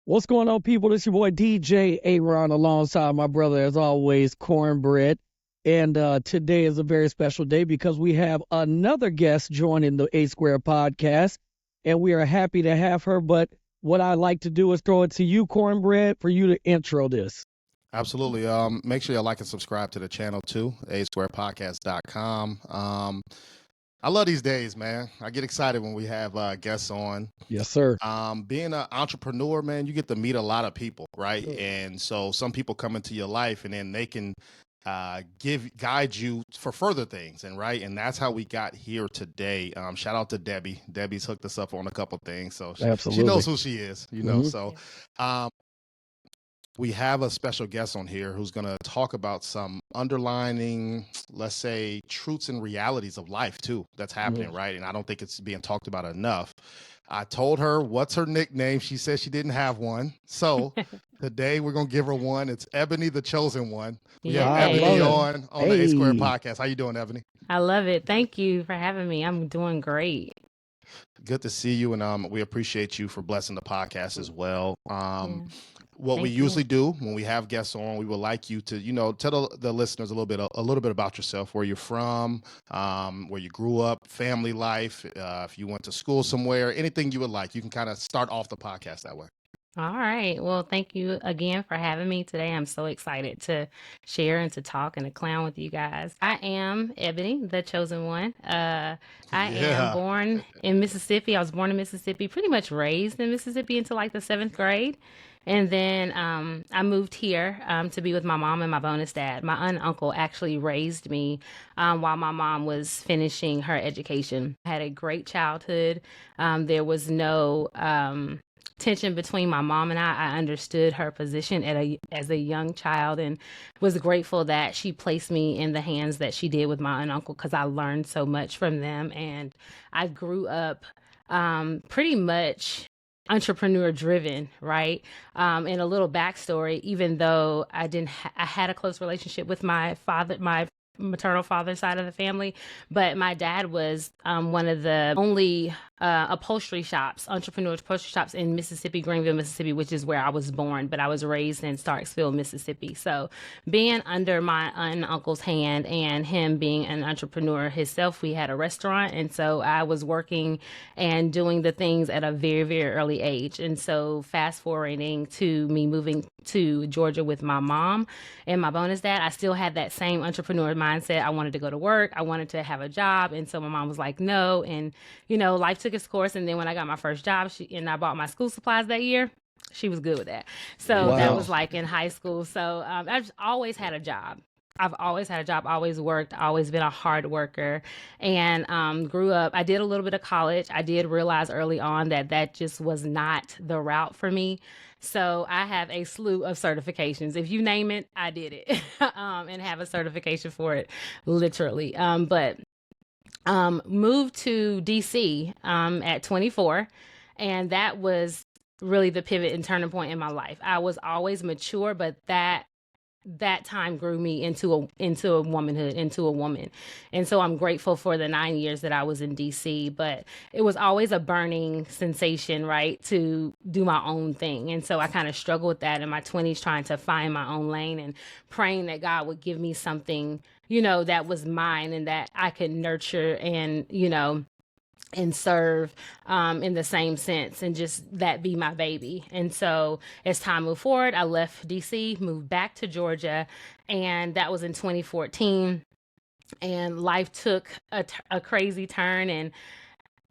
What's going on, people? This your boy DJ A-Ron alongside my brother, as always, Cornbread. And today is a very special day because we have another guest joining the A Square podcast, and we are happy to have her. But what I like to do is throw it to you, Cornbread, for you to intro this. Absolutely. Make sure you like and subscribe to the channel too, asquarepodcast.com. I love these days, man. I get excited when we have guests on. Yes, sir. Being an entrepreneur, man, you get to meet a lot of people, right? And so some people come into your life and then they can guide you for further things, and right, and that's how we got here today. Shout out to Debbie. Debbie's hooked us up on a couple things, so she knows who she is, you know. So we have a special guest on here who's going to talk about some underlining, let's say, truths and realities of life too that's happening, right? And I don't think it's being talked about enough. I told her what's her nickname. She said she didn't have one. So today we're going to give her one. It's Ebony, the chosen one. We have Ebony on the A Square podcast. How you doing, Ebony? I love it. Thank you for having me. I'm doing great. Good to see you. And we appreciate you for blessing the podcast as well. What we usually do when we have guests on, we would like you to, you know, tell the listeners a little bit about yourself, where you're from, where you grew up, family life, if you went to school somewhere, anything you would like. You can kind of start off the podcast that way. All right. Well, thank you again for having me today. I'm so excited to share and to talk and to clown with you guys. I am Ebony, the chosen one. I am born in Mississippi. I was born in Mississippi, pretty much raised in Mississippi until like the 7th grade. And then I moved here to be with my mom and my bonus dad. My aunt and uncle actually raised me while my mom was finishing her education. I had a great childhood. There was no tension between my mom and I. I understood her position as a young child and was grateful that she placed me in the hands that she did with my aunt and uncle, because I learned so much from them. And I grew up pretty much entrepreneur driven, right? And a little backstory, even though I had a close relationship with my father, my maternal father side of the family, but my dad was one of the only upholstery shops, entrepreneur upholstery shops in Mississippi, Greenville, Mississippi, which is where I was born, but I was raised in Starksville, Mississippi. So being under my aunt and uncle's hand and him being an entrepreneur himself, we had a restaurant. And so I was working and doing the things at a very, very early age. And so fast forwarding to me moving to Georgia with my mom and my bonus dad, I still had that same entrepreneur mindset. I wanted to go to work. I wanted to have a job. And so my mom was like, no. And, you know, life took its course. And then when I got my first job and I bought my school supplies that year, she was good with that. So that was like in high school. So I've always had a job. I've always had a job, always worked, always been a hard worker, and grew up. I did a little bit of college. I did realize early on that just was not the route for me. So I have a slew of certifications. If you name it, I did it and have a certification for it, literally. But moved to DC at 24, and that was really the pivot and turning point in my life. I was always mature, but that time grew me into a womanhood, into a woman. And so I'm grateful for the 9 years that I was in DC, but it was always a burning sensation, right, to do my own thing. And so I kind of struggled with that in my 20s, trying to find my own lane and praying that God would give me something, you know, that was mine and that I could nurture and, you know, and serve in the same sense, and just that be my baby. And so as time moved forward, I left DC, moved back to Georgia, and that was in 2014. And life took a crazy turn, and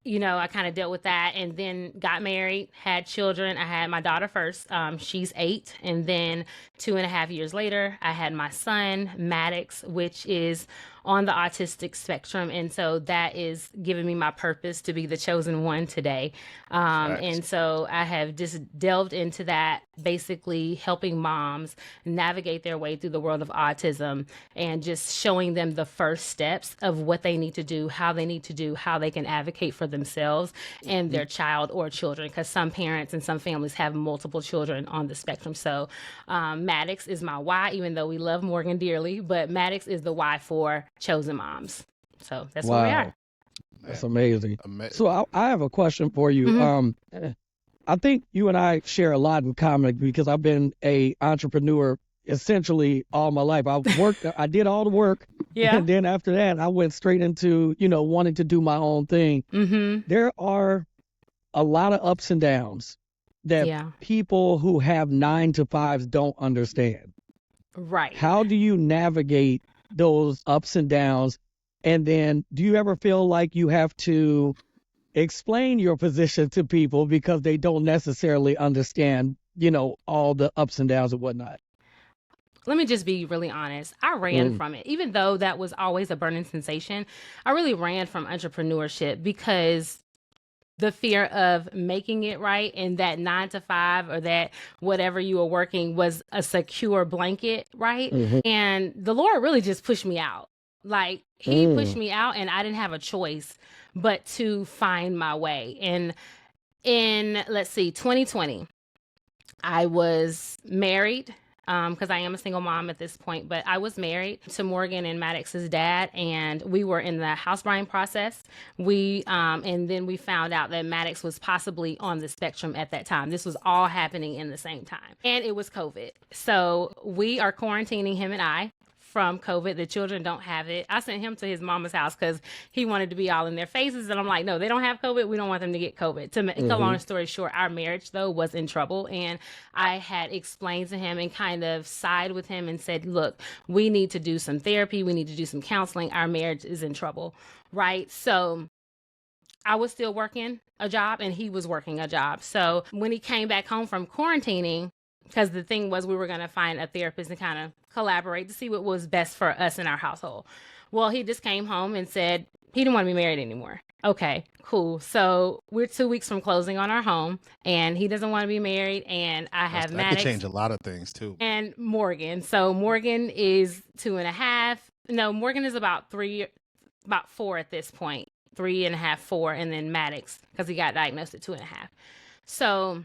you know, I kind of dealt with that, and then got married, had children. I had my daughter first. She's 8. And then 2.5 years later, I had my son, Maddox, which is on the autistic spectrum. And so that is giving me my purpose to be the chosen one today. And so I have just delved into that, basically helping moms navigate their way through the world of autism and just showing them the first steps of what they need to do, how they can advocate for themselves and their child or children, because some parents and some families have multiple children on the spectrum. So Maddox is my why, even though we love Morgan dearly, but Maddox is the why for chosen moms. So that's where we are. That's amazing. So I have a question for you. I think you and I share a lot in common because I've been a entrepreneur essentially all my life. I did all the work. Yeah. And then after that, I went straight into, wanting to do my own thing. Mm-hmm. There are a lot of ups and downs that people who have 9-to-5s don't understand. Right. How do you navigate those ups and downs? And then do you ever feel like you have to explain your position to people because they don't necessarily understand, all the ups and downs and whatnot? Let me just be really honest. I ran from it. Even though that was always a burning sensation, I really ran from entrepreneurship because the fear of making it right and that 9-to-5 or that whatever you were working was a secure blanket, right? Mm-hmm. And the Lord really just pushed me out. Like he pushed me out and I didn't have a choice but to find my way. And in, 2020, I was married. Because I am a single mom at this point, but I was married to Morgan and Maddox's dad, and we were in the house buying process. And then we found out that Maddox was possibly on the spectrum at that time. This was all happening in the same time, and it was COVID. So we are quarantining him and I from COVID. The children don't have it. I sent him to his mama's house because he wanted to be all in their faces. And I'm like, no, they don't have COVID. We don't want them to get COVID. To make a long story short, our marriage, though, was in trouble. And I had explained to him and kind of sighed with him and said, look, we need to do some therapy. We need to do some counseling. Our marriage is in trouble. Right. So I was still working a job and he was working a job. So when he came back home from quarantining, because the thing was we were going to find a therapist and kind of collaborate to see what was best for us in our household. Well, he just came home and said he didn't want to be married anymore. Okay, cool. So we're 2 weeks from closing on our home and he doesn't want to be married. And I have Maddox. That could change a lot of things too. And Morgan. So Morgan is 2.5. No, Morgan is about 4 at this point. 3.5, 4. And then Maddox, because he got diagnosed at 2.5. So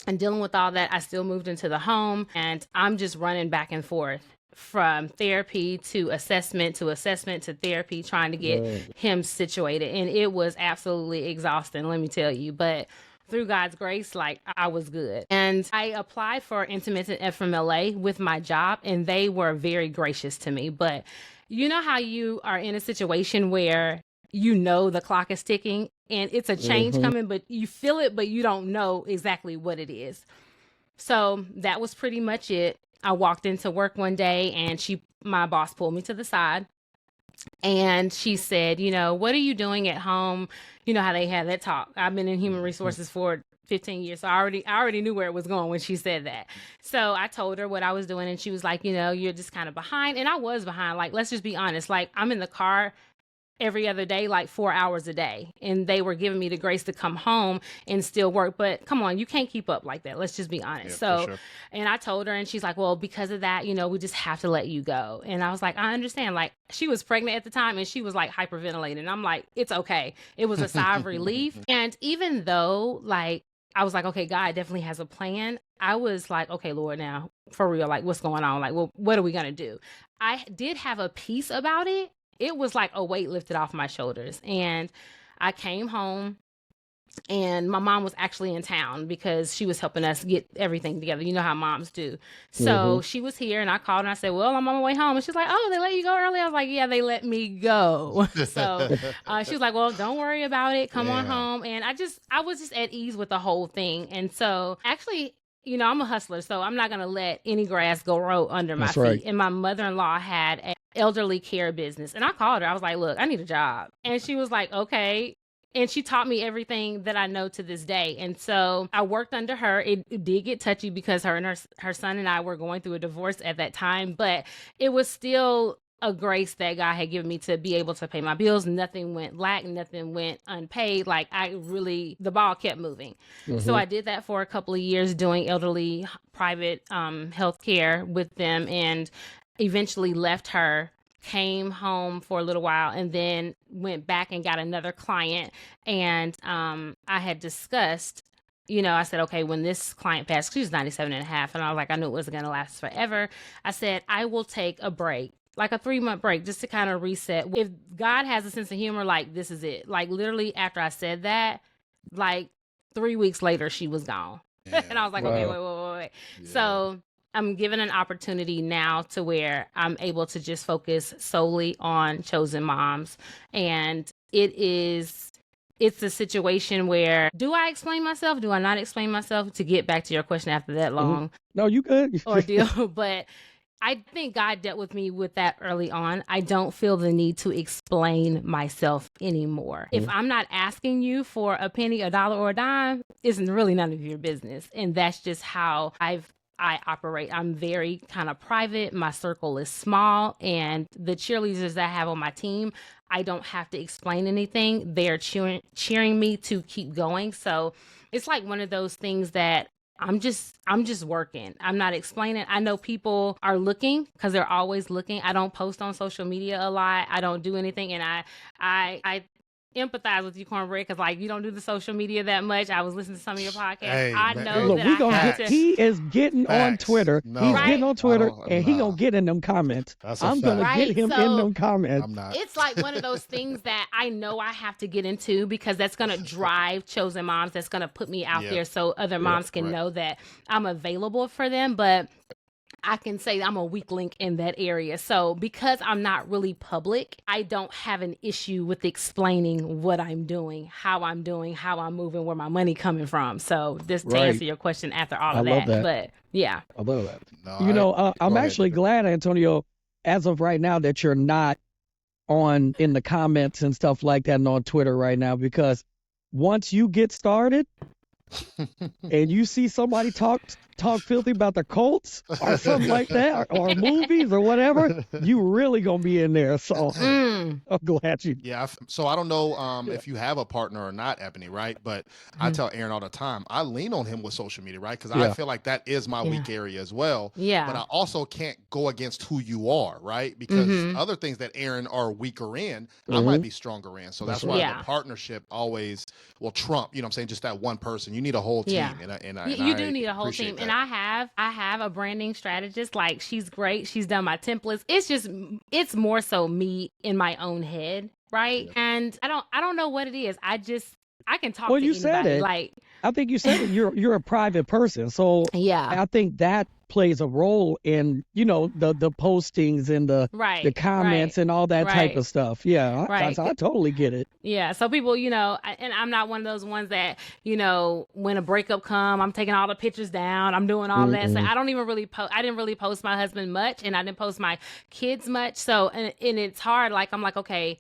and dealing with all that, I still moved into the home and I'm just running back and forth from therapy to assessment to therapy, trying to get him situated. And it was absolutely exhausting, let me tell you. But through God's grace, I was good. And I applied for intermittent FMLA with my job and they were very gracious to me. But you know how you are in a situation where the clock is ticking and it's a change coming, but you feel it, but you don't know exactly what it is. So that was pretty much it. I walked into work one day and my boss pulled me to the side and she said, what are you doing at home? You know how they have that talk. I've been in human resources for 15 years. So I already knew where it was going when she said that. So I told her what I was doing and she was like, you're just kind of behind. And I was behind. Let's just be honest. I'm in the car every other day, 4 hours a day. And they were giving me the grace to come home and still work. But come on, you can't keep up like that. Let's just be honest. And I told her and she's like, well, because of that, we just have to let you go. And I was like, I understand. She was pregnant at the time and she was hyperventilating. And I'm like, it's okay. It was a sigh of relief. And even though I was like, okay, God definitely has a plan. I was like, okay, Lord, now for real, what's going on? Well, what are we going to do? I did have a peace about it. It was like a weight lifted off my shoulders. And I came home and my mom was actually in town because she was helping us get everything together. You know how moms do. So she was here and I called and I said, well, I'm on my way home. And she's like, oh, they let you go early? I was like, yeah, they let me go. So she was like, well, don't worry about it. Come on home. And I was just at ease with the whole thing. And so actually, I'm a hustler, so I'm not going to let any grass grow under my feet. Right. And my mother-in-law had an elderly care business. And I called her. I was like, look, I need a job. And she was like, okay. And she taught me everything that I know to this day. And so I worked under her. It did get touchy because her and her son and I were going through a divorce at that time. But it was still a grace that God had given me to be able to pay my bills. Nothing went lack, nothing went unpaid. The ball kept moving. So I did that for a couple of years doing elderly private health care with them and eventually left her, came home for a little while and then went back and got another client. And I had discussed, I said, okay, when this client passed, she was 97 and a half. And I was like, I knew it wasn't going to last forever. I said, I will take a break. A 3-month break just to kind of reset. If God has a sense of humor, this is it. Literally after I said that, 3 weeks later, she was gone. Yeah. And I was like, Wow. okay, wait. Yeah. So I'm given an opportunity now to where I'm able to just focus solely on chosen moms. And it's a situation where, do I explain myself? Do I not explain myself? To get back to your question after that long No, you good. ordeal. But I think God dealt with me with that early on. I don't feel the need to explain myself anymore. If I'm not asking you for a penny, a dollar, or a dime, it's really none of your business. And that's just how I operate. I'm very kind of private. My circle is small, and the cheerleaders that I have on my team, I don't have to explain anything. They're cheering me to keep going. So it's like one of those things that I'm just working. I'm not explaining. I know people are looking because they're always looking. I don't post on social media a lot. I don't do anything, and I empathize with you, Cornbread, because like you don't do the social media that much. I was listening to some of your podcasts. Hey, I man, know Look, that we I gonna have get, to. he is getting on Facts. Twitter. No, He's Right. getting on Twitter, and he nah. gonna get in them comments. That's a I'm fact. gonna get Right, him in so- them comments. I'm not. It's like one of those things that I know I have to get into because that's going to drive chosen moms. That's going to put me out Yep. there so other moms can correct. know that I'm available for them. But I can say I'm a weak link in that area. So because I'm not really public, I don't have an issue with explaining what I'm doing, how I'm moving, where my money coming from. So just to Right. answer your question after all I of love that. But yeah. I love that. No, You know, I'm go ahead. actually glad, Antonio, as of right now, that you're not on in the comments and stuff like that and on Twitter right now, because once you get started and you see somebody talk filthy about the Colts or something like that, or movies or whatever, you really gonna be in there. So I'm glad you. Yeah, so I don't know if you have a partner or not, Ebony, right? But I tell Aaron all the time, I lean on him with social media, right? Because I Yeah. feel like that is my weak area as well. Yeah. But I also can't go against who you are, right? Because other things that Aaron are weaker in, I might be stronger in. So that's why Yeah. the partnership always will trump, you know what I'm saying, just that one person. You need a whole team. Yeah. You do need a whole team. That. And I have a branding strategist. Like, she's great. She's done my templates. It's more so me in my own head, right? Yeah. And I don't know what it is. I can talk Well, to you anybody. said it. Like, I think you said it. You're a private person, so yeah. I think that plays a role in, you know, the postings and the comments and all that type of stuff. Yeah, I totally get it. Yeah, so people, you know, and I'm not one of those ones that, you know, when a breakup come, I'm taking all the pictures down, I'm doing all that. So I don't even really I didn't really post my husband much, and I didn't post my kids much. So, and it's hard. Like, I'm like, okay,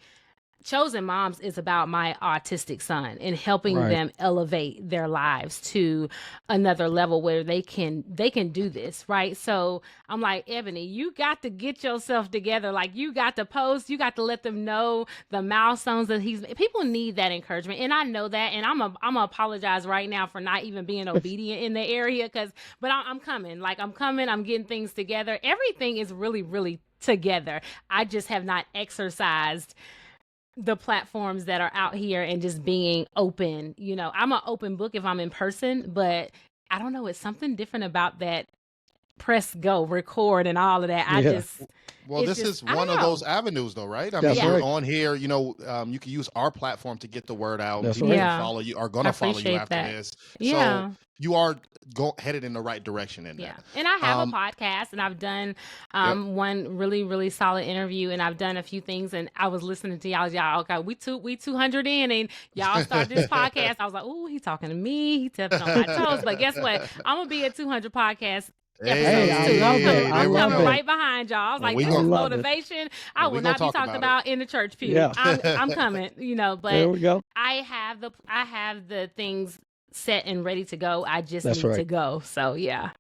Chosen Moms is about my autistic son and helping them elevate their lives to another level where they can do this, right? So I'm like, Ebony, you got to get yourself together. Like, you got to post, you got to let them know the milestones that people need that encouragement. And I know that, and I'm gonna apologize right now for not even being obedient in the area, but I'm coming. Like, I'm getting things together. Everything is really, really together. I just have not exercised the platforms that are out here and just being open. You know, I'm an open book if I'm in person, but I don't know, it's something different about that press go, record, and all of that. This is one of those avenues, though, right? I mean, you're on here, you know, you can use our platform to get the word out. That's People can follow you, are going to follow you after this. Yeah. So you are headed in the right direction in that. And I have a podcast, and I've done one really, really solid interview, and I've done a few things, and I was listening to y'all, okay, we 200 in, and y'all start this podcast. I was like, ooh, he talking to me, he tapping on my toes. But guess what? I'm going to be at 200 podcasts. Hey, I love it. I'm coming right behind y'all. I was like, this is motivation. I will not be talked about in the church pew. Yeah. I'm coming, you know, but there we go. I have the things set and ready to go. I just need to go. So yeah.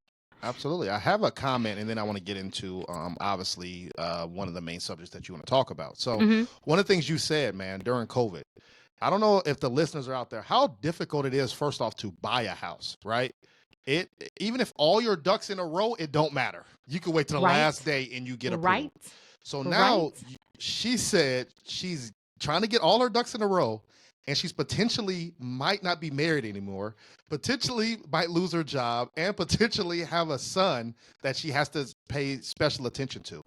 Absolutely. I have a comment, and then I want to get into obviously one of the main subjects that you want to talk about. So one of the things you said, man, during COVID, I don't know if the listeners are out there, how difficult it is, first off, to buy a house, right? Even if all your ducks in a row, it don't matter. You can wait till the last day and you get approved. Right. So now she said she's trying to get all her ducks in a row, and she's potentially might not be married anymore, potentially might lose her job, and potentially have a son that she has to pay special attention to.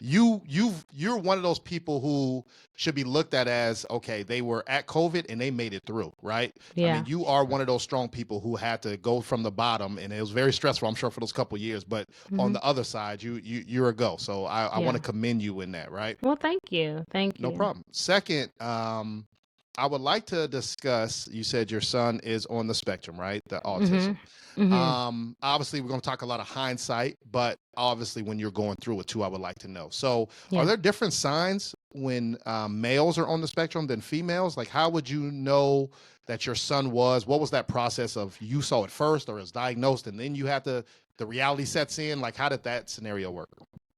you're one of those people who should be looked at as, okay, they were at COVID and they made it through, right? Yeah. I mean, you are one of those strong people who had to go from the bottom, and it was very stressful, I'm sure, for those couple of years. But on the other side, you're a go. So I want to commend you in that, right? Well, thank you. No problem. Second, I would like to discuss, you said your son is on the spectrum, right? The autism. Obviously, we're going to talk a lot of hindsight, but obviously when you're going through it too, I would like to know. So are there different signs when males are on the spectrum than females? Like, how would you know that your son was? What was that process of, you saw it first or is diagnosed and then you had the reality sets in? Like, how did that scenario work?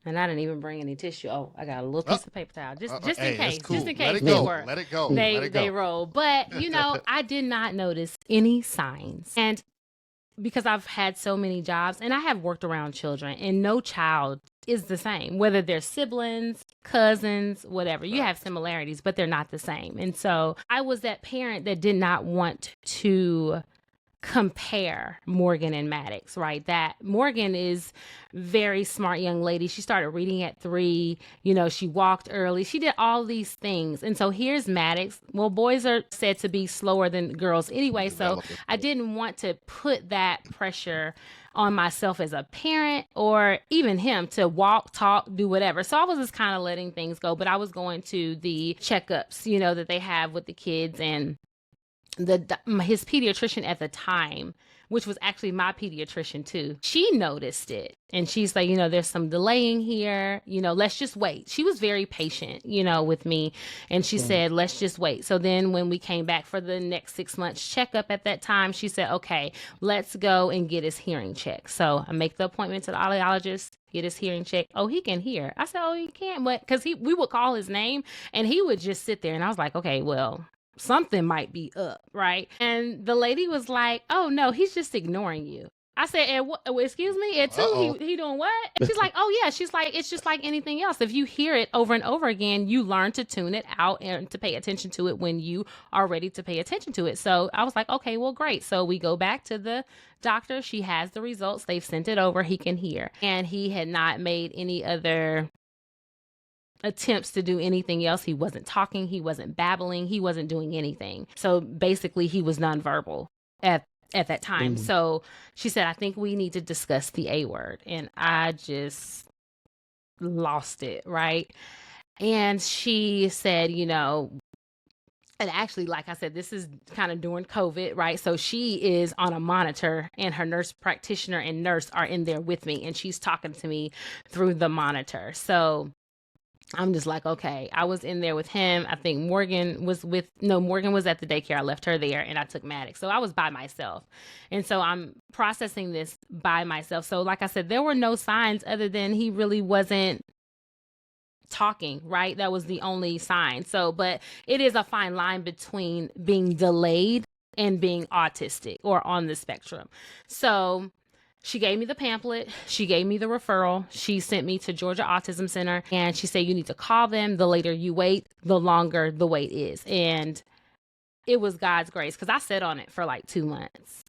And I didn't even bring any tissue. Oh, I got a little piece of paper towel, just in case. Cool. Just in case Let it go. They roll. But I did not notice any signs, and because I've had so many jobs, and I have worked around children, and no child is the same. Whether they're siblings, cousins, whatever, you have similarities, but they're not the same. And so I was that parent that did not want to compare Morgan and Maddox, right? That Morgan is very smart young lady. She started reading at 3, she walked early. She did all these things. And so here's Maddox. Well, boys are said to be slower than girls anyway. So I didn't want to put that pressure on myself as a parent or even him to walk, talk, do whatever. So I was just kind of letting things go, but I was going to the checkups, that they have with the kids, and his pediatrician at the time, which was actually my pediatrician too, she noticed it. And she's like, there's some delaying here, let's just wait. She was very patient, with me. And she said, let's just wait. So then when we came back for the next 6 months checkup at that time, she said, okay, let's go and get his hearing checked. So I make the appointment to the audiologist, get his hearing checked. Oh, he can hear. I said, oh, he can. What? Because we would call his name and he would just sit there. And I was like, okay, well, something might be up, right? And the lady was like, oh, no, he's just ignoring you. I said, excuse me, at 2, he doing what? And she's like, oh, yeah. She's like, it's just like anything else. If you hear it over and over again, you learn to tune it out and to pay attention to it when you are ready to pay attention to it. So I was like, okay, well, great. So we go back to the doctor. She has the results. They've sent it over. He can hear. And he had not made any other attempts to do anything else. He wasn't talking, he wasn't babbling, he wasn't doing anything. So basically he was nonverbal at that time. So she said, I think we need to discuss the A word. And I just lost it, right? And she said, and actually, like I said, this is kind of during COVID, right? So she is on a monitor and her nurse practitioner and nurse are in there with me and she's talking to me through the monitor. So I'm just like, okay, I was in there with him. I think Morgan was at the daycare. I left her there and I took Maddox. So I was by myself. And so I'm processing this by myself. So like I said, there were no signs other than he really wasn't talking, right? That was the only sign. So, but it is a fine line between being delayed and being autistic or on the spectrum. So she gave me the pamphlet. She gave me the referral. She sent me to Georgia Autism Center and she said, you need to call them. The later you wait, the longer the wait is. And it was God's grace because I sat on it for like 2 months.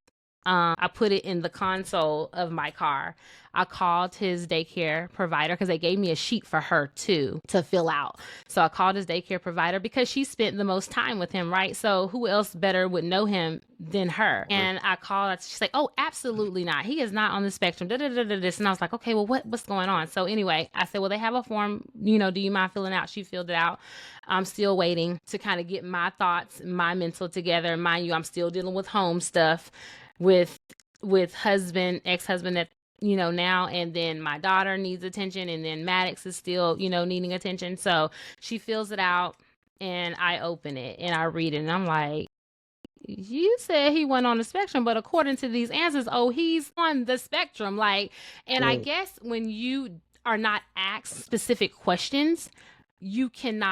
I put it in the console of my car. I called his daycare provider because they gave me a sheet for her too to fill out. So I called his daycare provider because she spent the most time with him, right? So who else better would know him than her? And I called, she's like, oh, absolutely not. He is not on the spectrum. And I was like, okay, well, what's going on? So anyway, I said, well, they have a form, do you mind filling out? She filled it out. I'm still waiting to kind of get my thoughts, my mental together. Mind you, I'm still dealing with home stuff with ex-husband that, now, and then my daughter needs attention and then Maddox is still, needing attention. So she fills it out and I open it and I read it and I'm like, you said he went on the spectrum, but according to these answers, he's on the spectrum. And I guess when you are not asked specific questions, you can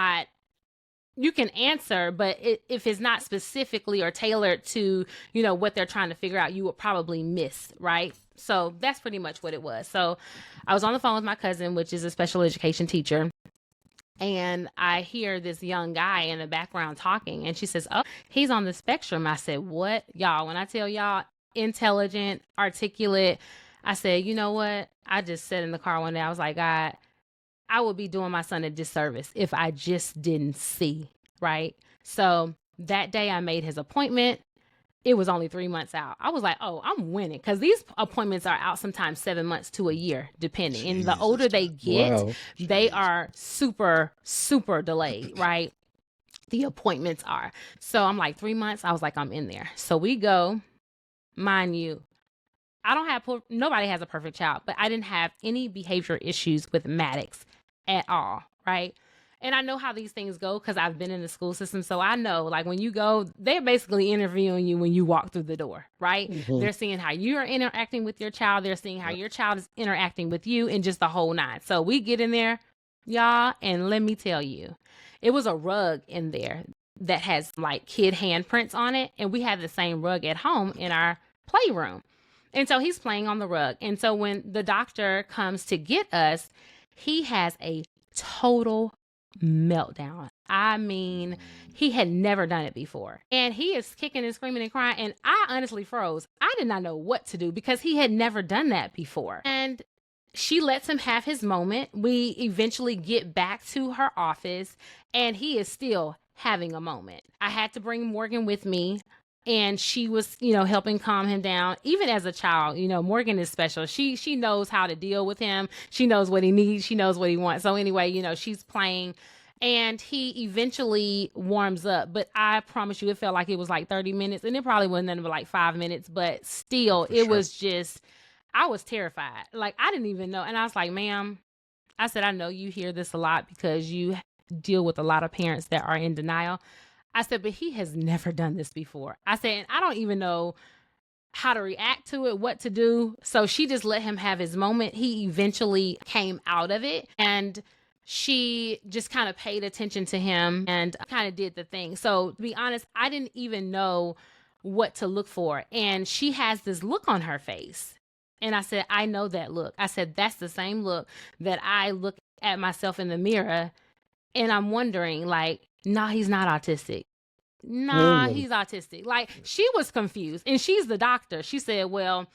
answer, but if it's not specifically or tailored to, what they're trying to figure out, you will probably miss, right? So that's pretty much what it was. So I was on the phone with my cousin, which is a special education teacher. And I hear this young guy in the background talking and she says, oh, he's on the spectrum. I said, what? Y'all, when I tell y'all intelligent, articulate, I said, you know what? I just sat in the car one day. I was like, God, I would be doing my son a disservice if I just didn't see, right? So that day I made his appointment. It was only 3 months out. I was like, oh, I'm winning, because these appointments are out sometimes 7 months to a year, depending. And the older they get, they are super, super delayed, right? The appointments are. So I'm like, 3 months. I was like, I'm in there. So we go, mind you, nobody has a perfect child, but I didn't have any behavior issues with Maddox at all, right? And I know how these things go because I've been in the school system. So I know, like, when you go, they're basically interviewing you when you walk through the door, right? Mm-hmm. They're seeing how you're interacting with your child. They're seeing how your child is interacting with you, and just the whole nine. So we get in there, y'all, and let me tell you, it was a rug in there that has like kid handprints on it. And we have the same rug at home in our playroom. And so he's playing on the rug. And so when the doctor comes to get us, he has a total meltdown. I mean, he had never done it before. And he is kicking and screaming and crying. And I honestly froze. I did not know what to do because he had never done that before. And she lets him have his moment. We eventually get back to her office, and he is still having a moment. I had to bring Morgan with me. And she was, helping calm him down. Even as a child, Morgan is special. She knows how to deal with him. She knows what he needs. She knows what he wants. So anyway, she's playing, and he eventually warms up. But I promise you, it felt like it was like 30 minutes, and it probably wasn't nothing but like 5 minutes. But still, was just, I was terrified. Like, I didn't even know. And I was like, ma'am, I said, I know you hear this a lot because you deal with a lot of parents that are in denial. I said, but he has never done this before. I said, and I don't even know how to react to it, what to do. So she just let him have his moment. He eventually came out of it, and she just kind of paid attention to him and kind of did the thing. So to be honest, I didn't even know what to look for. And she has this look on her face. And I said, I know that look. I said, that's the same look that I look at myself in the mirror, and I'm wondering, like, nah, he's not autistic. Nah, he's autistic. Like, she was confused, and she's the doctor. She said, well,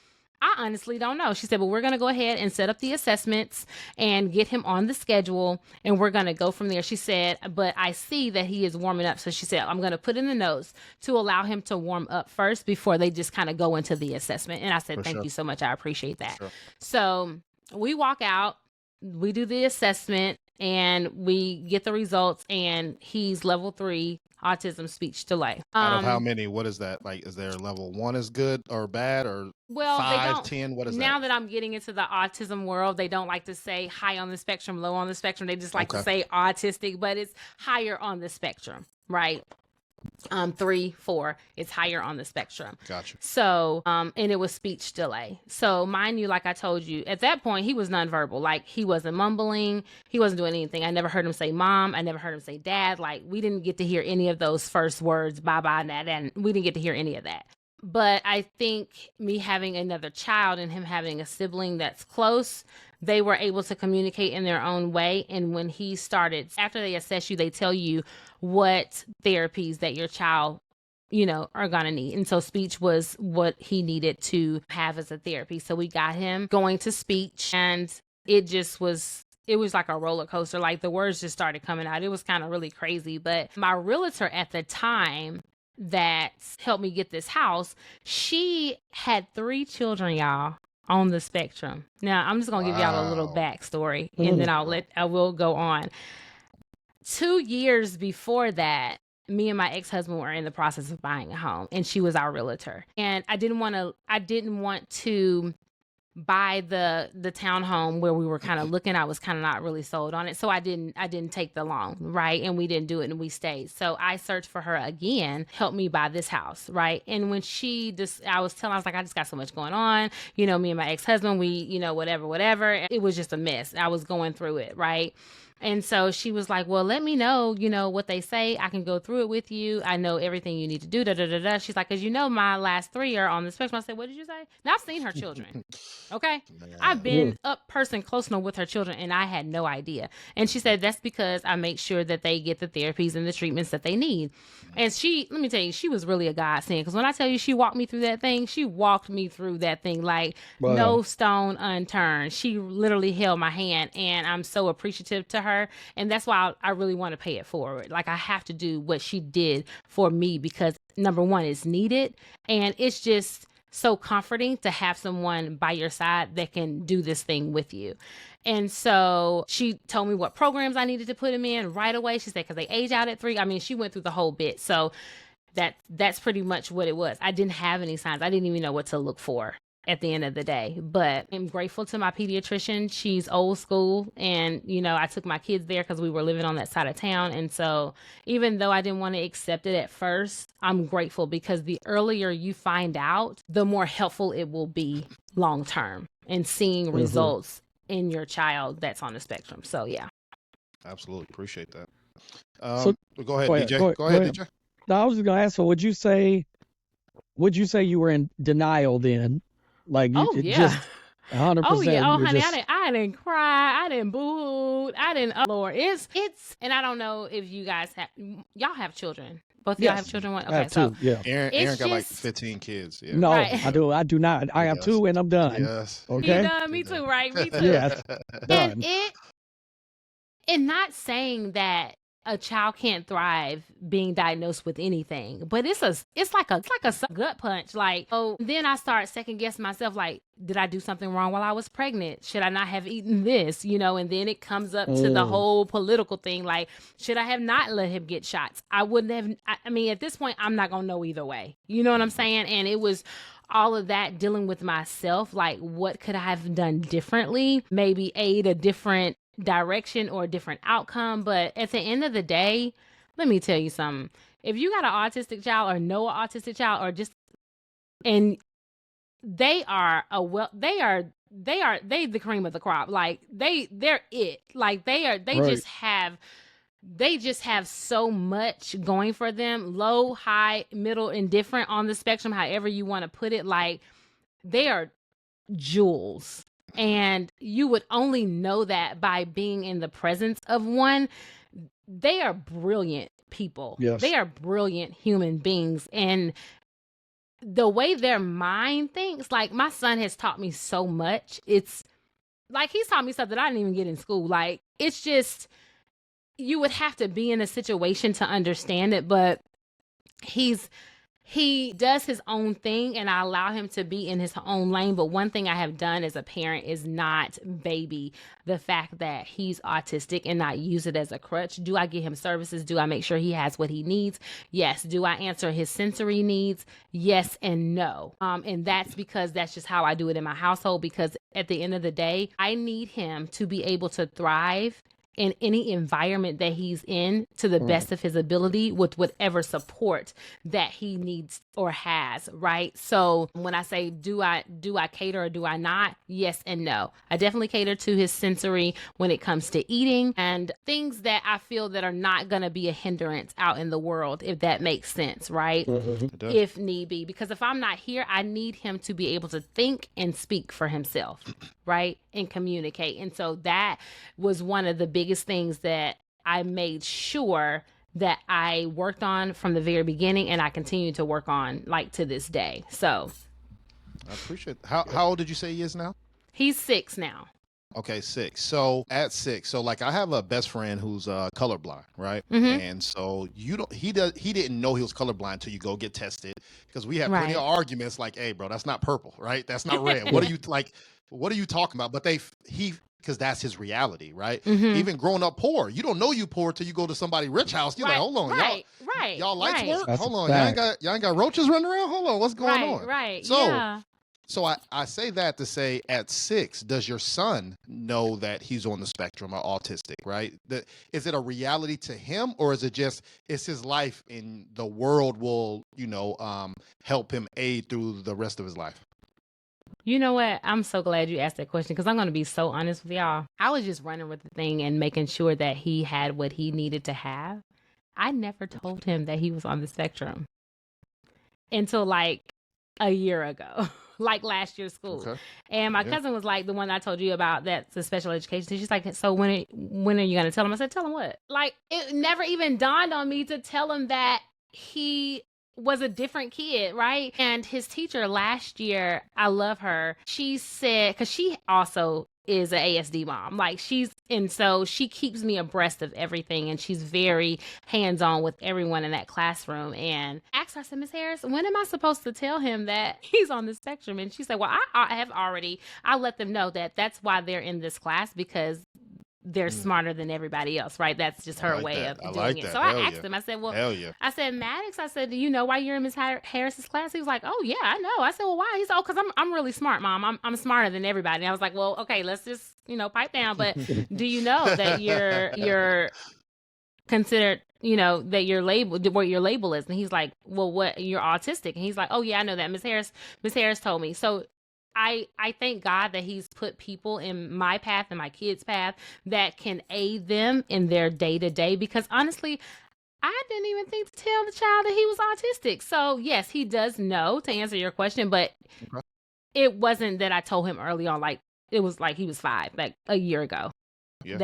I honestly don't know. She said, but we're going to go ahead and set up the assessments and get him on the schedule, and we're going to go from there. She said, but I see that he is warming up. So she said, I'm going to put in the notes to allow him to warm up first before they just kind of go into the assessment. And I said, thank you so much. I appreciate that. So we walk out, we do the assessment, and we get the results, and he's level 3 autism speech delay. Out of how many? What is that? Like, is there level 1 is good or bad, or 5, 10? What is now that I'm getting into the autism world, they don't like to say high on the spectrum, low on the spectrum. They just like to say autistic, but it's higher on the spectrum, right? 3, 4, it's higher on the spectrum. Gotcha. So, and it was speech delay. So mind you, like I told you, at that point, he was nonverbal. Like, he wasn't mumbling. He wasn't doing anything. I never heard him say mom. I never heard him say dad. Like, we didn't get to hear any of those first words, bye-bye, and we didn't get to hear any of that. But I think me having another child and him having a sibling that's close, they were able to communicate in their own way. And when he started, after they assess you, they tell you what therapies that your child, are going to need. And so speech was what he needed to have as a therapy. So we got him going to speech, and it was like a roller coaster. Like, the words just started coming out. It was kind of really crazy. But my realtor at the time that helped me get this house, she had 3 children, y'all, on the spectrum. Now, I'm just going to give y'all a little backstory, and then I will go on. 2 years before that, me and my ex-husband were in the process of buying a home, and she was our realtor. And I didn't want to buy the townhome where we were kind of looking. I was kind of not really sold on it. So I didn't take the loan, right? And we didn't do it, and we stayed. So I searched for her again, help me buy this house, right? And when I was like, I just got so much going on. Me and my ex-husband, we, whatever. It was just a mess. I was going through it, right? And so she was like, well, let me know, what they say. I can go through it with you. I know everything you need to do. Da, da, da, da. She's like, because my last 3 are on the spectrum. I said, what did you say? Now, I've seen her children. Okay. I've been up person close enough with her children, and I had no idea. And she said, that's because I make sure that they get the therapies and the treatments that they need. And let me tell you, she was really a godsend. Because when I tell you she walked me through that thing, like no stone unturned. She literally held my hand, and I'm so appreciative to her. And that's why I really want to pay it forward. Like, I have to do what she did for me, because number one, it's needed, and it's just so comforting to have someone by your side that can do this thing with you. And so she told me what programs I needed to put him in right away. She said, because they age out at 3. I mean, she went through the whole bit. So that's pretty much what it was. I didn't have any signs. I didn't even know what to look for at the end of the day. But I'm grateful to my pediatrician. She's old school. And, I took my kids there because we were living on that side of town. And so even though I didn't want to accept it at first, I'm grateful, because the earlier you find out, the more helpful it will be long term in seeing results in your child that's on the spectrum. So, yeah. Absolutely. Appreciate that. So go ahead, DJ. Go ahead, DJ. No, I was just going to ask, so would you say you were in denial then? Like, you just 100%. Oh yeah. Oh honey, I didn't cry. I didn't boo. I didn't. Oh Lord, it's. And I don't know if you guys y'all have children. Both of y'all have children. Okay, I have 2, yeah. Aaron got like 15 kids. Yeah. No, right. I do not. I have 2, and I'm done. Yes. Okay. You done? Me too. Right. Me too. Yes. Done. And not saying that a child can't thrive being diagnosed with anything, but it's like a gut punch. Like, then I start second guessing myself. Like, did I do something wrong while I was pregnant? Should I not have eaten this? And then it comes up to the whole political thing. Like, should I have not let him get shots? I wouldn't have. I mean, at this point, I'm not gonna know either way. You know what I'm saying? And it was all of that dealing with myself. Like, what could I have done differently? Maybe aid a different direction or a different outcome. But at the end of the day, let me tell you something. If you got an autistic child or know an autistic child, or just, and they are the cream of the crop. Like, they're it. Like, they just have so much going for them. Low, high, middle, and different on the spectrum, however you want to put it. Like, they are jewels. And you would only know that by being in the presence of one. They are brilliant people. Yes. They are brilliant human beings. And the way their mind thinks, like, my son has taught me so much. It's like, he's taught me stuff that I didn't even get in school. Like, it's just, you would have to be in a situation to understand it. But he does his own thing, and I allow him to be in his own lane. But one thing I have done as a parent is not baby the fact that he's autistic and not use it as a crutch. Do I get him services? Do I make sure he has what he needs? Yes. Do I answer his sensory needs? Yes and no. And that's because that's just how I do it in my household, because at the end of the day, I need him to be able to thrive in any environment that he's in to the best of his ability, with whatever support that he needs or has, right? So when I say, do I cater or do I not? Yes and no. I definitely cater to his sensory when it comes to eating and things that I feel that are not going to be a hindrance out in the world, if that makes sense, right? If need be. Because if I'm not here, I need him to be able to think and speak for himself, right? And communicate. And so that was one of the biggest things that I made sure that I worked on from the very beginning, and I continue to work on, like, to this day. So I appreciate it. How old did you say he is now? He's 6 now. Okay, 6. So at 6, so like, I have a best friend who's colorblind, right? And so he didn't know he was colorblind until you go get tested, because we had plenty of arguments like, hey bro, that's not purple, right? That's not red. What are you like? What are you talking about? But because that's his reality, right? Even growing up poor, you don't know you poor till you go to somebody rich house. You're like, hold on, y'all lights work? That's hold on, y'all ain't got roaches running around? Hold on, what's going on? Right. So I say that to say, at 6, does your son know that he's on the spectrum or autistic, right? Is it a reality to him, or is it just, it's his life and the world will, help him aid through the rest of his life? You know what? I'm so glad you asked that question because I'm going to be so honest with y'all. I was just running with the thing and making sure that he had what he needed to have. I never told him that he was on the spectrum until like a year ago, like last year's school. Okay. And my cousin was like the one I told you about, that's the special education. She's like, so when are you going to tell him? I said, tell him what? Like, it never even dawned on me to tell him that he was a different kid, right? And his teacher last year, I love her. She said, because she also is an ASD mom, like so she keeps me abreast of everything, and she's very hands-on with everyone in that classroom. And asked her, I said, Miss Harris, when am I supposed to tell him that he's on the spectrum? And she said, well, I'll let them know that that's why they're in this class, because they're smarter than everybody else, right? That's just her way of doing it. So I asked him, I said, well, I said, Maddox, I said, do you know why you're in Miss Harris's class? He was like, oh yeah, I know. I said, well, why? He said, oh, because I'm really smart, Mom. I'm smarter than everybody. And I was like, well, okay, let's just, pipe down. But do you know that you're considered, that you're labeled, what your label is? And he's like, well, what, you're autistic? And he's like, oh yeah, I know that. Miss Harris told me. So I thank God that he's put people in my path and my kids' path that can aid them in their day-to-day, because honestly, I didn't even think to tell the child that he was autistic. So yes, he does know, to answer your question, but it wasn't that I told him early on, like it was like he was 5, like a year ago. Yeah.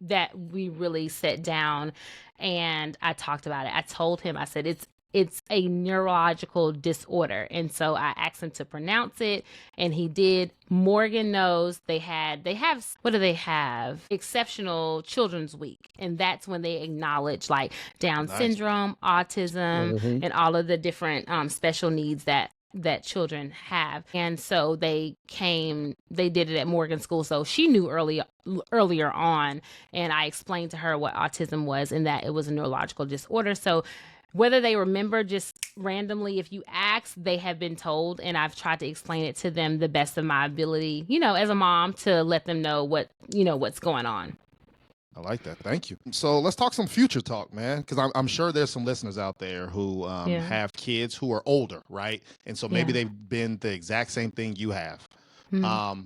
that we really sat down and I talked about it. I told him, I said, it's a neurological disorder. And so I asked him to pronounce it, and he did. Morgan knows. They have, what do they have? Exceptional Children's Week. And that's when they acknowledge like Down syndrome, autism, and all of the different special needs that children have. And so they did it at Morgan School. So she knew earlier on, and I explained to her what autism was and that it was a neurological disorder. So whether they remember just randomly, if you ask, they have been told, and I've tried to explain it to them the best of my ability, as a mom, to let them know what's going on. I like that. Thank you. So let's talk some future talk, man, because I'm sure there's some listeners out there who have kids who are older, right? And so maybe they've been the exact same thing you have.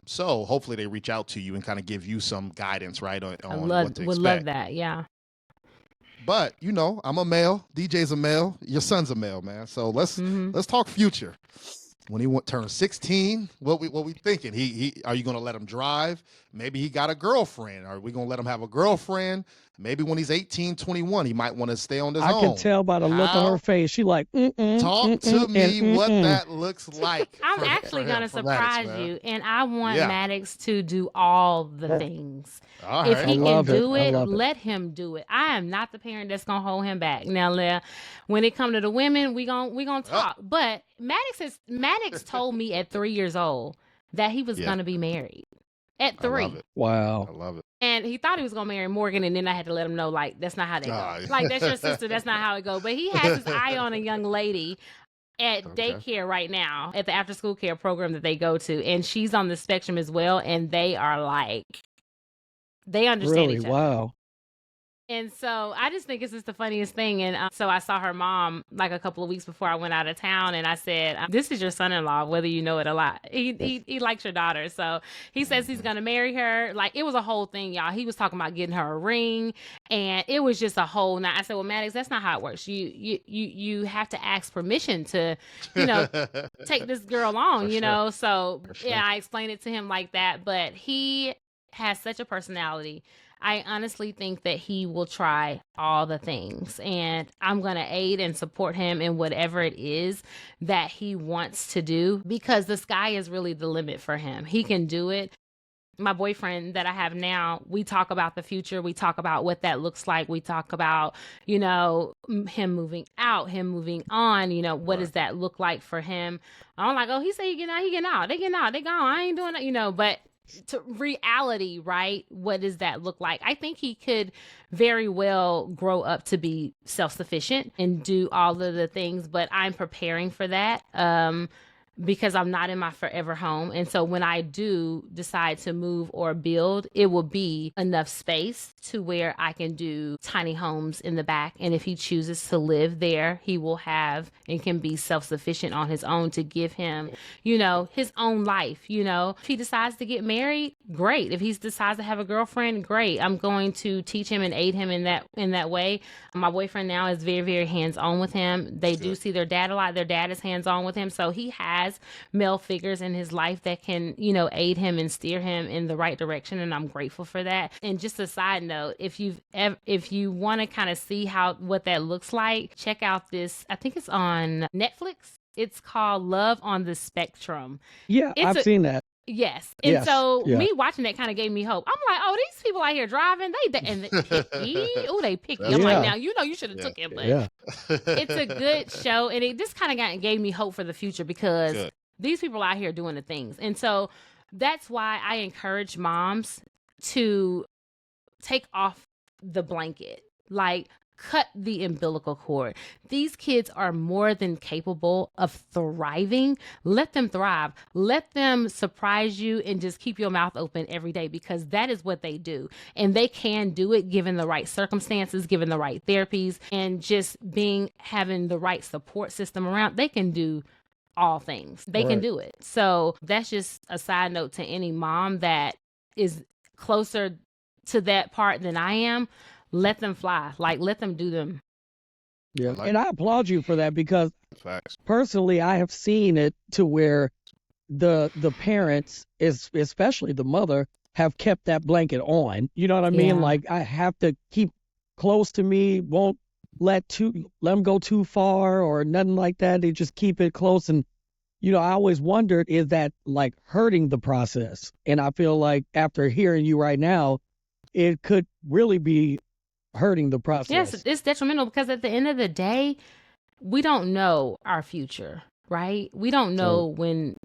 So hopefully they reach out to you and kind of give you some guidance, right, on what to expect. Would love that, yeah. But I'm a male. DJ's a male. Your son's a male, man. So let's talk future. When he turn 16, what we thinking? He are you gonna let him drive? Maybe he got a girlfriend. Are we gonna let him have a girlfriend? Maybe when he's 18, 21, he might want to stay on his own. I can tell by the look on her face. She like, talk to me what that looks like. I'm actually going to surprise you, and I want Maddox to do all the things. All if right. he can do it, let him do it. I am not the parent that's going to hold him back. Now, when it comes to the women, we gonna talk. But Maddox told me at 3 years old that he was going to be married. At 3. I love it. Wow. I love it. And he thought he was going to marry Morgan, and then I had to let him know, like, that's not how they go. Like, that's your sister. That's not how it goes. But he has his eye on a young lady at daycare right now, at the after-school care program that they go to. And she's on the spectrum as well. And they are like, they understand each other. Wow. And so I just think it's just the funniest thing. And so I saw her mom like a couple of weeks before I went out of town, and I said, this is your son-in-law, whether you know it or not. He likes your daughter. So he says he's going to marry her. Like, it was a whole thing, y'all. He was talking about getting her a ring, and it was just a whole night. I said, well, Maddox, that's not how it works. You have to ask permission to, take this girl on, So yeah, I explained it to him like that, but he has such a personality. I honestly think that he will try all the things, and I'm going to aid and support him in whatever it is that he wants to do, because the sky is really the limit for him. He can do it. My boyfriend that I have now, we talk about the future. We talk about what that looks like. We talk about, him moving out, him moving on, what does that look like for him? I'm like, oh, he said he getting out, they getting out, they gone. I ain't doing it, but to reality, right? What does that look like? I think he could very well grow up to be self-sufficient and do all of the things, but I'm preparing for that. because I'm not in my forever home. And so when I do decide to move or build, it will be enough space to where I can do tiny homes in the back. And if he chooses to live there, he will have and can be self-sufficient on his own to give him, his own life. If he decides to get married, great. If he decides to have a girlfriend, great. I'm going to teach him and aid him in that way. My boyfriend now is very, very hands-on with him. They do see their dad a lot. Their dad is hands-on with him. So he has male figures in his life that can, aid him and steer him in the right direction. And I'm grateful for that. And just a side note, if you want to kind of see what that looks like, check out this, I think it's on Netflix. It's called Love on the Spectrum. Yeah, I've seen that. Yes. And so me watching that kind of gave me hope. I'm like, oh, these people out here driving, they picky. Oh, they picky. I'm like, now, you should have took it, but it's a good show. And it just kind of gave me hope for the future because these people out here doing the things. And so that's why I encourage moms to take off the blanket. Like, cut the umbilical cord. These kids are more than capable of thriving. Let them thrive. Let them surprise you and just keep your mouth open every day because that is what they do. And they can do it given the right circumstances, given the right therapies, and just having the right support system around. They can do all things. They can do it. So that's just a side note to any mom that is closer to that part than I am. Let them fly. Like, let them do them. Yeah. And I applaud you for that because personally, I have seen it to where the parents, especially the mother, have kept that blanket on. You know what I mean? Like, I have to keep close to me, won't let them go too far or nothing like that. They just keep it close. And, I always wondered, is that like hurting the process? And I feel like after hearing you right now, it could really be hurting the process. Yes, it's detrimental because at the end of the day, we don't know our future, right? We don't know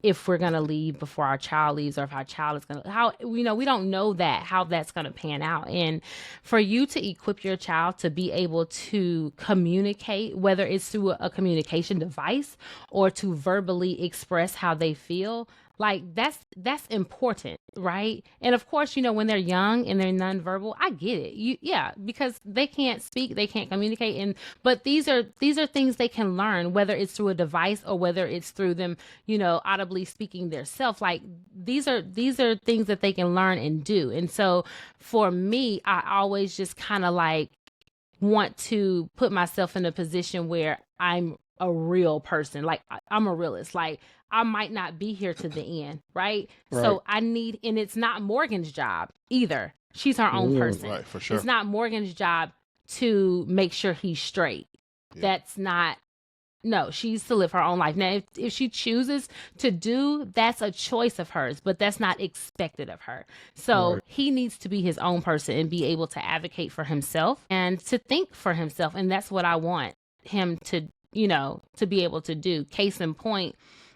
if we're going to leave before our child leaves or if our child is going to, we don't know how that's going to pan out. And for you to equip your child to be able to communicate, whether it's through a communication device or to verbally express how they feel, like that's important, right? And of course, when they're young and they're nonverbal, I get it. Because they can't speak, they can't communicate, but these are things they can learn, whether it's through a device or whether it's through them, audibly speaking their self. Like these are things that they can learn and do. And so for me, I always just kind of like want to put myself in a position where I'm a real person. Like I'm a realist. Like I might not be here to the end, right? So I need, and it's not Morgan's job either. She's her own person. Right, for sure. It's not Morgan's job to make sure he's straight. That's not, no, she's to live her own life. Now, if she chooses to do, that's a choice of hers, but that's not expected of her. So he needs to be his own person and be able to advocate for himself and to think for himself. And that's what I want him to, to be able to do. Case in point,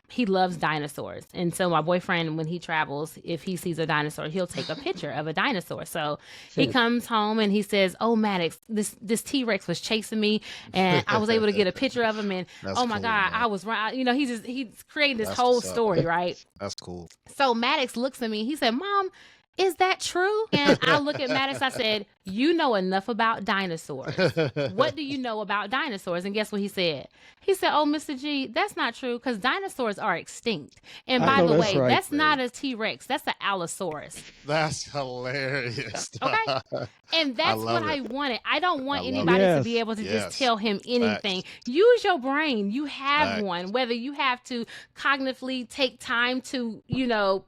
he loves dinosaurs. And so my boyfriend, when he travels, if he sees a dinosaur, he'll take a picture of a dinosaur. So he comes home and he says, oh, Maddox, this T-Rex was chasing me and I was able to get a picture of him. And oh my God, man. I was right. He's creating this whole story, right? That's cool. So Maddox looks at me. He said, Mom, is that true? And I look at Maddox, I said, you know enough about dinosaurs. What do you know about dinosaurs? And guess what he said? He said, oh, Mr. G, that's not true because dinosaurs are extinct. And by the way, that's not a T-Rex. That's an Allosaurus. That's hilarious. Okay? And that's what I wanted. I don't want anybody to be able to just tell him anything. Facts. Use your brain. You have one. Whether you have to cognitively take time to,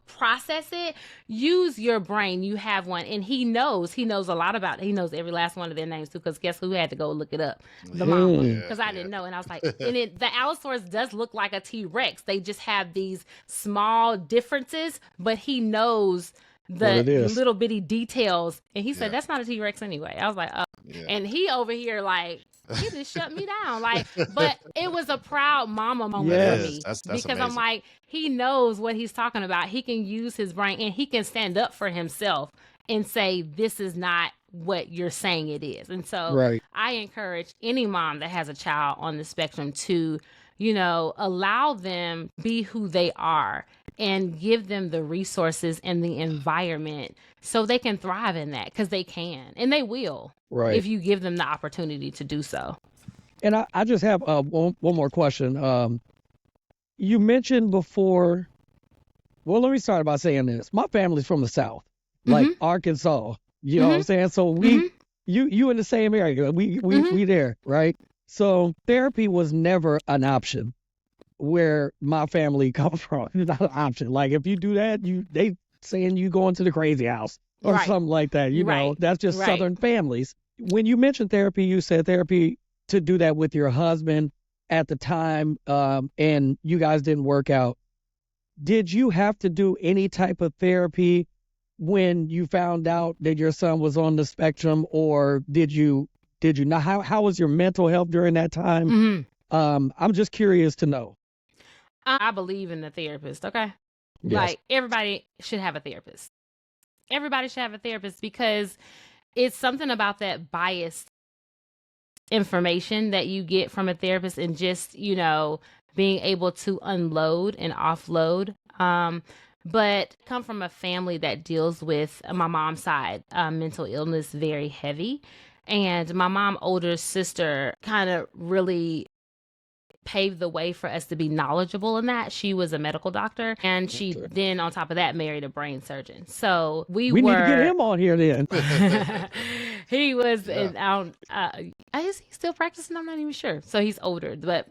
process it, use your brain. You have one. And he knows a lot about it. He knows every last one of their names too, because guess who had to go look it up? The mama. Because I didn't know. And I was like, the Allosaurus does look like a T-Rex. They just have these small differences, but he knows the little bitty details. And he said, that's not a T-Rex anyway. I was like, oh. Yeah. And he over here like, he just shut me down. Like, but it was a proud mama moment for me. That's because amazing. I'm like, he knows what he's talking about. He can use his brain and he can stand up for himself and say, this is not what you're saying it is. And so I encourage any mom that has a child on the spectrum to allow them be who they are and give them the resources and the environment so they can thrive in that, because they can and they will, Right. if you give them the opportunity to do so. And I just have one more question. You mentioned before, well, let me start by saying this. My family's from the South, like Arkansas. You know what I'm saying? So you in the same area. We there, right? So therapy was never an option where my family come from. It's not an option. Like if you do that, they saying you going to the crazy house or something like that. You know, that's just Southern families. When you mentioned therapy, you said therapy to do that with your husband at the time, and you guys didn't work out. Did you have to do any type of therapy when you found out that your son was on the spectrum, or did you not? How was your mental health during that time? I'm just curious to know. I believe in the therapist, okay? Yes. Like, everybody should have a therapist. Everybody should have a therapist, because it's something about that biased information that you get from a therapist, and just, being able to unload and offload. But I come from a family that deals with, my mom's side, mental illness very heavy. And my mom's older sister kind of really paved the way for us to be knowledgeable in that. She was a medical doctor, and she then, on top of that, married a brain surgeon. So we need to get him on here then. He was, is he still practicing? I'm not even sure. So he's older, but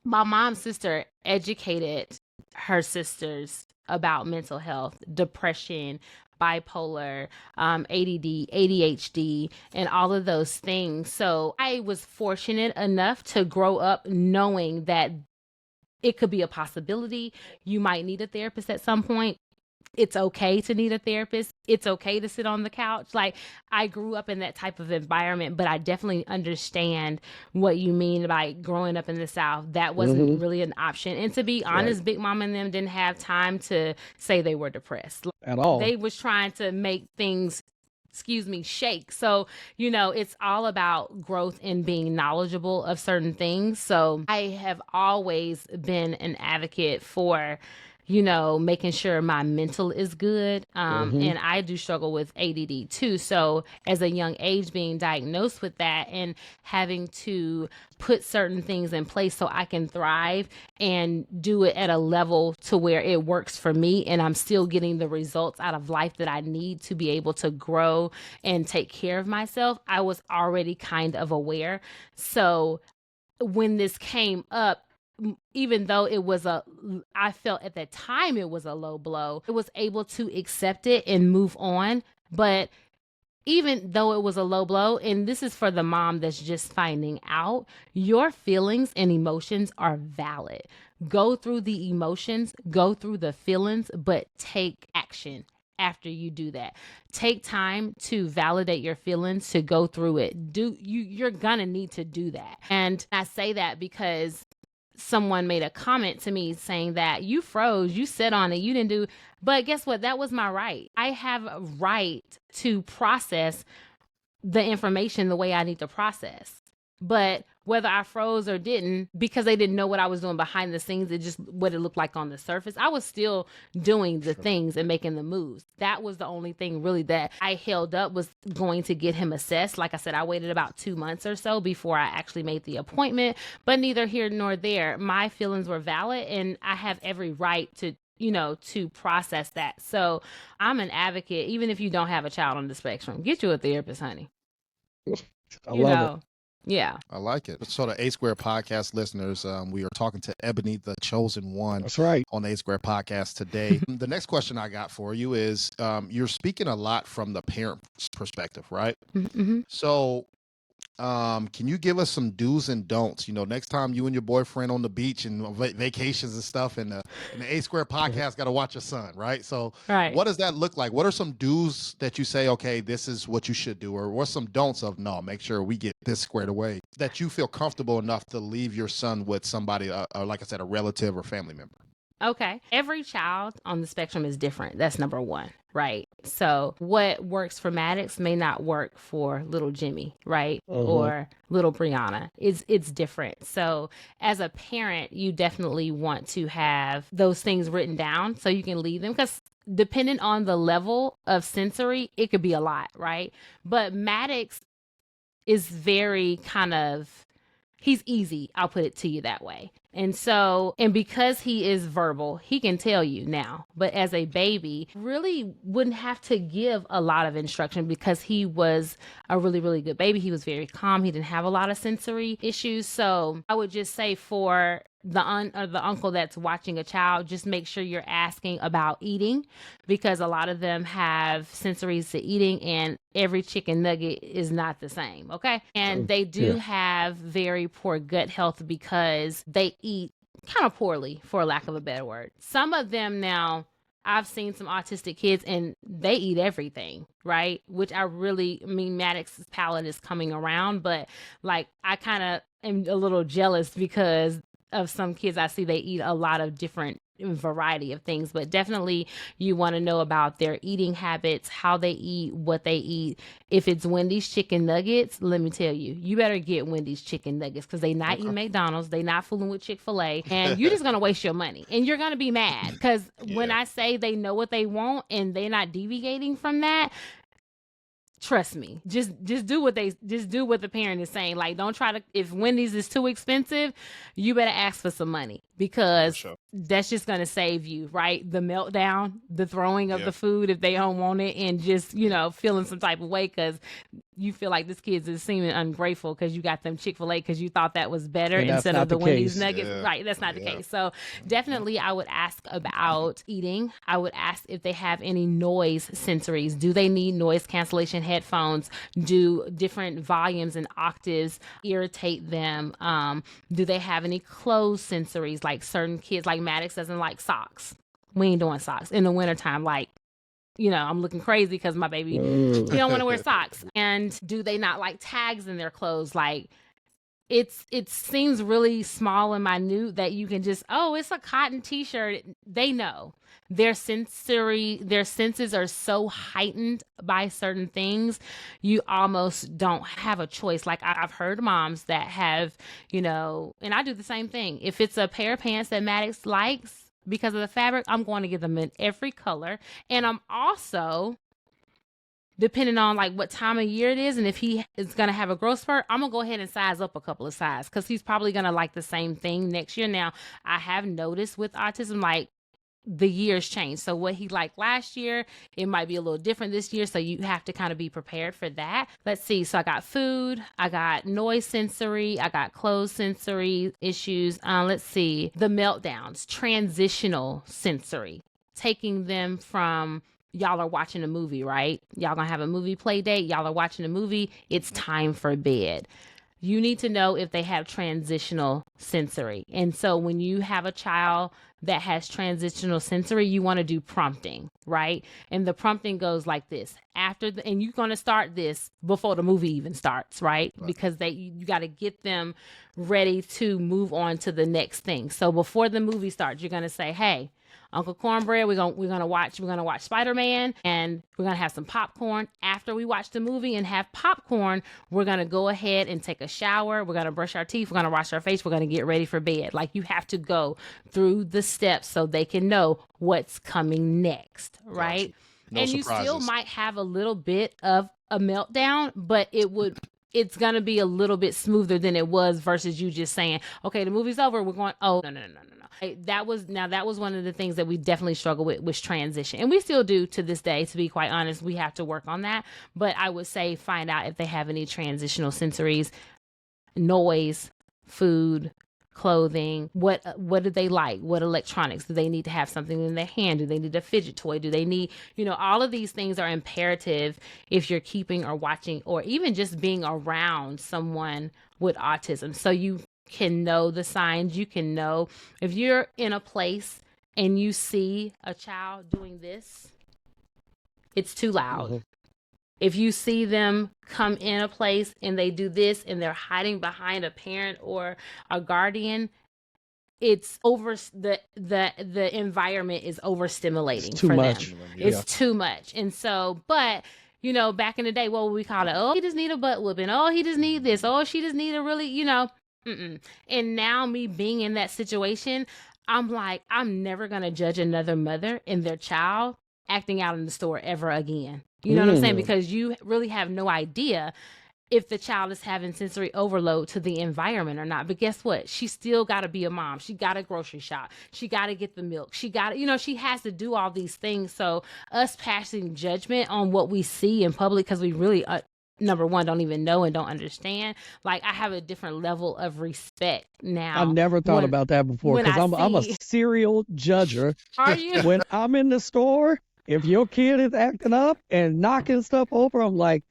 my mom's sister educated her sisters about mental health, depression, bipolar, ADD, ADHD, and all of those things. So I was fortunate enough to grow up knowing that it could be a possibility. You might need a therapist at some point. It's okay to need a therapist. It's okay to sit on the couch. Like, I grew up in that type of environment, but I definitely understand what you mean by growing up in the South. That wasn't really an option. And to be honest, Big Mama and them didn't have time to say they were depressed at all. They was trying to make things, shake. So, it's all about growth and being knowledgeable of certain things. So I have always been an advocate for, making sure my mental is good. And I do struggle with ADD too. So as a young age, being diagnosed with that and having to put certain things in place so I can thrive and do it at a level to where it works for me, and I'm still getting the results out of life that I need to be able to grow and take care of myself, I was already kind of aware. So when this came up, even though I felt at that time it was a low blow, I was able to accept it and move on. But even though it was a low blow, and this is for the mom that's just finding out, your feelings and emotions are valid. Go through the emotions, go through the feelings, but take action after you do that. Take time to validate your feelings, to go through it. You're gonna need to do that. And I say that because someone made a comment to me saying that you froze, you sat on it, you didn't do, but guess what? That was my right. I have a right to process the information the way I need to process. But whether I froze or didn't, because they didn't know what I was doing behind the scenes, it just what it looked like on the surface, I was still doing the things and making the moves. That was the only thing really that I held up, was going to get him assessed. Like I said, I waited about 2 months or so before I actually made the appointment, but neither here nor there. My feelings were valid, and I have every right to process that. So I'm an advocate. Even if you don't have a child on the spectrum, get you a therapist, honey. I love it. Yeah. I like it. So the A-Square podcast listeners, we are talking to Ebony, the chosen one. That's right. On the A-Square podcast today. The next question I got for you is, you're speaking a lot from the parent's perspective, right? So can you give us some do's and don'ts? Next time you and your boyfriend on the beach and vacations and stuff, and the A-Square podcast got to watch your son, right? So what does that look like? What are some do's that you say, okay, this is what you should do? Or what's some don'ts of, no, make sure we get this squared away, that you feel comfortable enough to leave your son with somebody, like I said, a relative or family member? Okay. Every child on the spectrum is different. That's number one, right? So what works for Maddox may not work for little Jimmy, right? Or little Brianna. It's different. So as a parent, you definitely want to have those things written down so you can leave them, because depending on the level of sensory, it could be a lot, right? But Maddox is very he's easy. I'll put it to you that way. And so, and because he is verbal, he can tell you now. But as a baby, really wouldn't have to give a lot of instruction because he was a really, really good baby. He was very calm. He didn't have a lot of sensory issues. So I would just say for the aunt or the uncle that's watching a child, just make sure you're asking about eating, because a lot of them have sensories to eating, and every chicken nugget is not the same. Okay. And they do have very poor gut health because they eat kind of poorly, for lack of a better word. Some of them now, I've seen some autistic kids and they eat everything, right? Which Maddox's palate is coming around, but like I kind of am a little jealous because of some kids I see they eat a lot of different variety of things. But definitely you want to know about their eating habits, how they eat, what they eat. If it's Wendy's chicken nuggets, let me tell you, you better get Wendy's chicken nuggets, because they not eating McDonald's, they not fooling with Chick-fil-A, and you're just going to waste your money and you're going to be mad because when I say they know what they want and they're not deviating from that, trust me, just do what the parent is saying. Like, don't try to, if Wendy's is too expensive, you better ask for some money, because that's just going to save you, right? The meltdown, the throwing of the food if they don't want it, and just, feeling some type of way because you feel like this kid's is seeming ungrateful because you got them Chick-fil-A because you thought that was better instead of the Wendy's nuggets. Right, that's not the case. So definitely I would ask about eating. I would ask if they have any noise sensories. Do they need noise cancellation headphones? Do different volumes and octaves irritate them? Do they have any clothes sensories? Like certain kids, like Maddox doesn't like socks. We ain't doing socks in the wintertime. Like, I'm looking crazy because my baby, he don't want to wear socks. And do they not like tags in their clothes? Like, it seems really small and minute that you can just, it's a cotton t-shirt. They know. Their senses are so heightened by certain things, you almost don't have a choice. Like I've heard moms that have, and I do the same thing. If it's a pair of pants that Maddox likes, because of the fabric, I'm going to get them in every color. And I'm also, depending on like what time of year it is, and if he is going to have a growth spurt, I'm going to go ahead and size up a couple of sizes, because he's probably going to like the same thing next year. Now, I have noticed with autism, like, the years change. So what he liked last year, it might be a little different this year. So you have to kind of be prepared for that. Let's see. So I got food, I got noise sensory, I got clothes sensory issues. Let's see. The meltdowns, transitional sensory, taking them from, y'all are watching a movie, right? Y'all gonna have a movie play date. Y'all are watching a movie. It's time for bed. You need to know if they have transitional sensory. And so when you have a child that has transitional sensory, you want to do prompting, right? And the prompting goes like this. And you're going to start this before the movie even starts, right? Because you got to get them ready to move on to the next thing. So before the movie starts, you're going to say, hey, Uncle Cornbread, we're gonna watch Spider-Man, and we're gonna have some popcorn. After we watch the movie and have popcorn, we're gonna go ahead and take a shower. We're gonna brush our teeth. We're gonna wash our face. We're gonna get ready for bed. Like, you have to go through the steps so they can know what's coming next, right? Gotcha. No and surprises. You still might have a little bit of a meltdown, but it's going to be a little bit smoother than it was versus you just saying, okay, the movie's over. We're going, no. That was one of the things that we definitely struggle with, was transition. And we still do to this day, to be quite honest. We have to work on that. But I would say find out if they have any transitional sensories, noise, food, clothing. What do they like? What electronics? Do they need to have something in their hand? Do they need a fidget toy? Do they need, all of these things are imperative if you're keeping or watching or even just being around someone with autism. So you can know the signs. You can know if you're in a place and you see a child doing this, it's too loud. Mm-hmm. If you see them come in a place and they do this and they're hiding behind a parent or a guardian, it's over, the environment is overstimulating for much. them. It's too much. And so, but back in the day, what would we call it? Oh, he just need a butt whooping. Oh, he just need this. Oh, she just need a really, And now me being in that situation, I'm like, I'm never going to judge another mother and their child acting out in the store ever again. You know what I'm saying? Because you really have no idea if the child is having sensory overload to the environment or not. But guess what? She still got to be a mom. She got to grocery shop. She got to get the milk. She got to, she has to do all these things. So us passing judgment on what we see in public, because we really, number one, don't even know and don't understand. Like, I have a different level of respect now. I never thought about that before, because I'm a serial judger. Are you? When I'm in the store, if your kid is acting up and knocking stuff over, I'm like,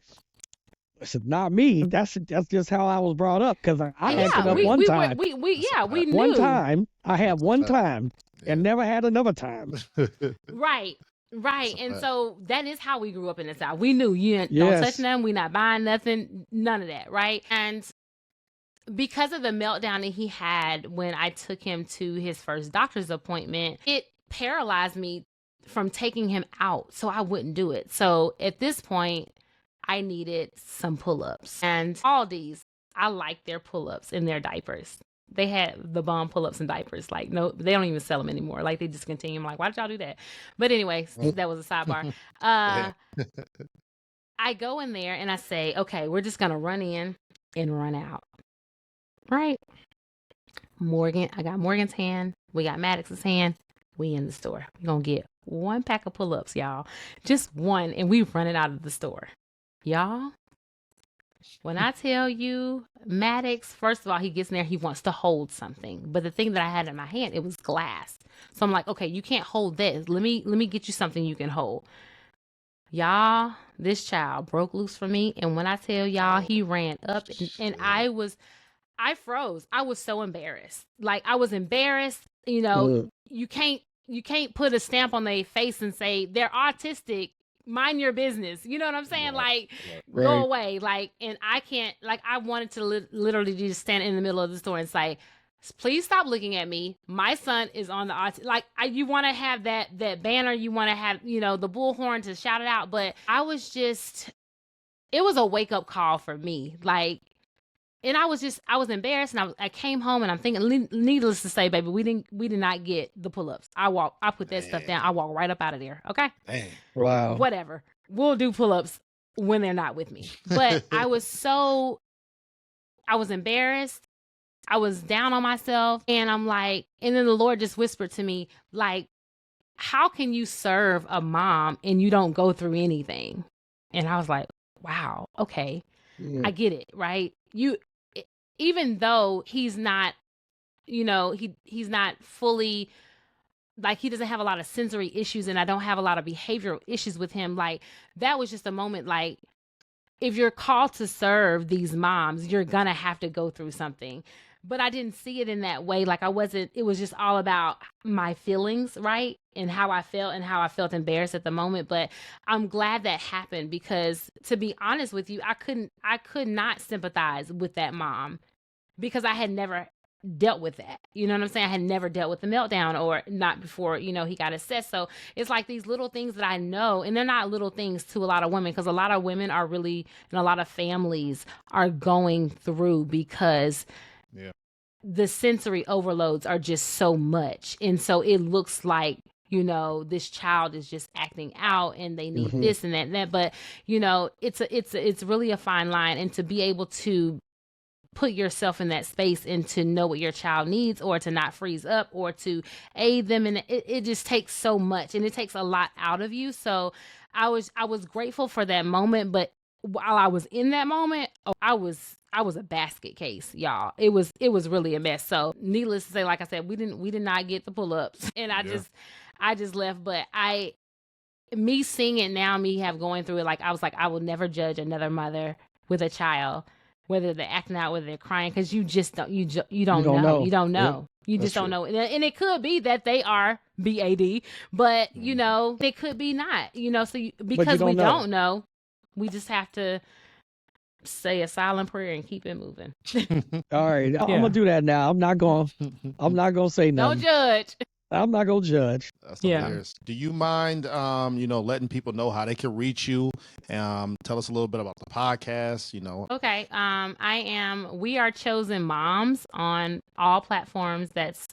it's not me. That's just how I was brought up, because I acted up one time. We knew. One time. I had one time and never had another time. Right. And so that is how we grew up in the South. We knew you don't touch them. We not buying nothing. None of that. Right. And because of the meltdown that he had when I took him to his first doctor's appointment, it paralyzed me from taking him out. So I wouldn't do it. So at this point, I needed some pull-ups. And Aldi's, I like their pull-ups in their diapers. They had the bomb pull-ups and diapers. Like, no, they don't even sell them anymore. Like, they discontinue them. Like, why did y'all do that? But anyway, that was a sidebar. I go in there and I say, okay, we're just going to run in and run out. Right? I got Morgan's hand. We got Maddox's hand. We in the store. We're going to get one pack of pull-ups, y'all. Just one. And we run it out of the store. Y'all, when I tell you, Maddox, first of all, he gets in there, he wants to hold something. But the thing that I had in my hand, it was glass. So I'm like, okay, you can't hold this. Let me get you something you can hold. Y'all, this child broke loose from me. And when I tell y'all, he ran up and I froze. I was so embarrassed. Like, I was embarrassed. You can't put a stamp on their face and say they're autistic. Mind your business. You know what I'm saying? Go away. Like, and I can't, like, I wanted to literally just stand in the middle of the store and say, please stop looking at me. My son is on the autism. Like, you want to have that banner. You want to have, the bullhorn to shout it out. But I was it was a wake up call for me. Like, and I was embarrassed, and I came home and I'm thinking, needless to say, baby, we did not get the pull-ups. I put that stuff down. I walk right up out of there. Okay. Dang. Wow. Whatever. We'll do pull-ups when they're not with me. But I was embarrassed. I was down on myself, and I'm like, and then the Lord just whispered to me, like, how can you serve a mom and you don't go through anything? And I was like, wow, okay. I get it. Right. Even though he's not, he's not fully, like, he doesn't have a lot of sensory issues, and I don't have a lot of behavioral issues with him. Like, that was just a moment, like, if you're called to serve these moms, you're going to have to go through something. But I didn't see it in that way. Like, it was just all about my feelings, right? And how I felt embarrassed at the moment. But I'm glad that happened, because, to be honest with you, I could not sympathize with that mom, because I had never dealt with that. You know what I'm saying? I had never dealt with the meltdown, or not before, he got assessed. So it's like these little things that I know, and they're not little things to a lot of women, because a lot of women are really, and a lot of families are going through, because the sensory overloads are just so much. And so it looks like, this child is just acting out and they need this and that. But, it's really a fine line. And to be able to put yourself in that space and to know what your child needs, or to not freeze up, or to aid them. And it just takes so much, and it takes a lot out of you. So I was grateful for that moment. But while I was in that moment, I was a basket case, y'all. It was really a mess. So needless to say, like I said, we did not get the pull-ups, and I just left. But me seeing it now, me have going through it, like, I was like, I will never judge another mother with a child, whether they're acting out, whether they're crying, because you just don't, you don't know. You don't know. You just don't know. And it could be that they are BAD, but it could be not, so because we don't know, we just have to say a silent prayer and keep it moving. All right, I'm gonna do that now. I'm not gonna say nothing. Don't judge. I'm not gonna judge. That's hilarious. Do you mind, letting people know how they can reach you? Tell us a little bit about the podcast. Okay. We are Chosen Moms on all platforms. That's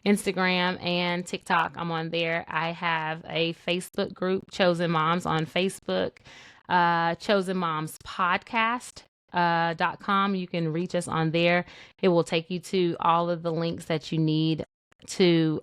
Instagram and TikTok. I'm on there. I have a Facebook group, Chosen Moms, on Facebook. Chosen Moms Podcast. .com. You can reach us on there. It will take you to all of the links that you need to